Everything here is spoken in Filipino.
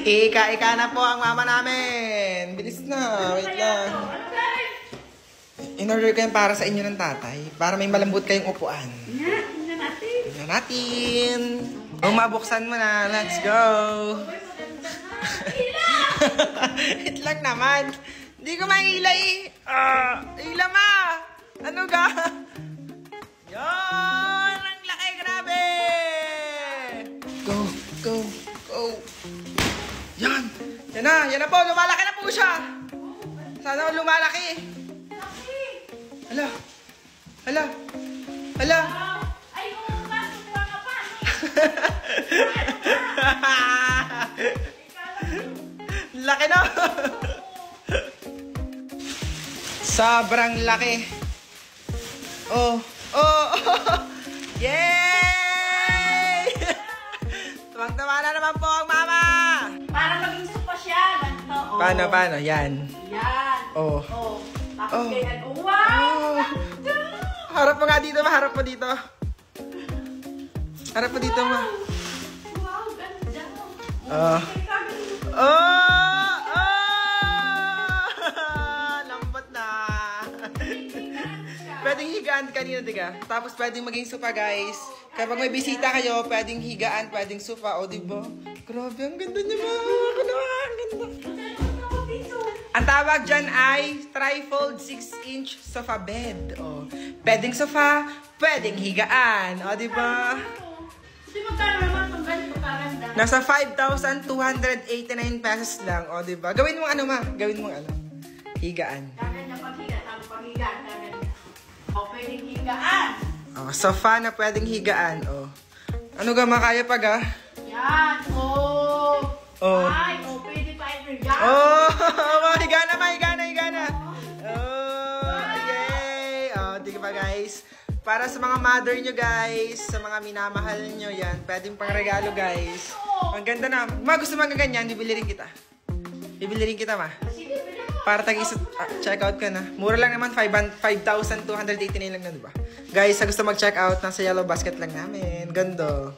Ika-ika na po ang mama namin. Bilis na. Wait lang. In-order ko yan para sa inyo ng tatay. Para may malambot kayong upuan. Tingnan natin. Tingnan natin. Mabuksan mo na. Let's go. Wait lang naman. Hindi ko maila eh. Ila ma. Ano ga? Yan. Ang laki. Grabe. Go. Go. Go. Yan. Yan na. Yan na po. Lumalaki na po siya. Sana lumalaki. Hala. Hala. Hala. Ay, oo nga. Subuha ka pa. Laki na. Sobrang laki. Oh. Oh. Yay! Tuwang-tawa na naman po ang mama. Para maging supa siya. Ganito. Oh. Paano? Yan. Yan. Oh. Oh. Tapos Oh. ganyan. Wow! Harap mo nga dito, ma. Harap mo dito. Harap mo dito, ma. Wow, ganda. Oh. Oh! Lambot na. Pwedeng higaan kanina, diga. Tapos pwedeng maging sofa, guys. Kapag may bisita kayo, pwedeng higaan, pwedeng sofa. O, diba? Grabe, ang ganda niya, ma. Ang ganda. Ang tawag dyan ay trifold 6-inch sofa bed. O, pwedeng sofa, pwedeng higaan. O, diba? Hindi magkano naman itong ganito kaganda. Nasa 5,289 pesos lang. O, diba? Gawin mo ano, ma. Gawin mo ano. Higaan. Kaganda paghiga. Tapos paghiga. Kaganda. O, pwedeng higaan. O, sofa na pwedeng higaan. O. Ano ga, makaya pa ga? Yan. Oh. Oh. Ay, oh, pwede pa higaan. Oh! Higa na. Oh! Yay! O, di ba, guys? Para sa mga mother nyo, guys. Sa mga minamahal nyo, yan. Pwedeng pang regalo, guys. Ang ganda na. Ma, gusto mga ganyan, bibili rin kita. Bibili rin kita, ma. Sige, pwede mo. Para tag-isa, check out ka na. Mura lang naman, 5,289 lang na, diba? Guys, sa gusto mag-check out, nasa yellow basket lang namin. Ganda.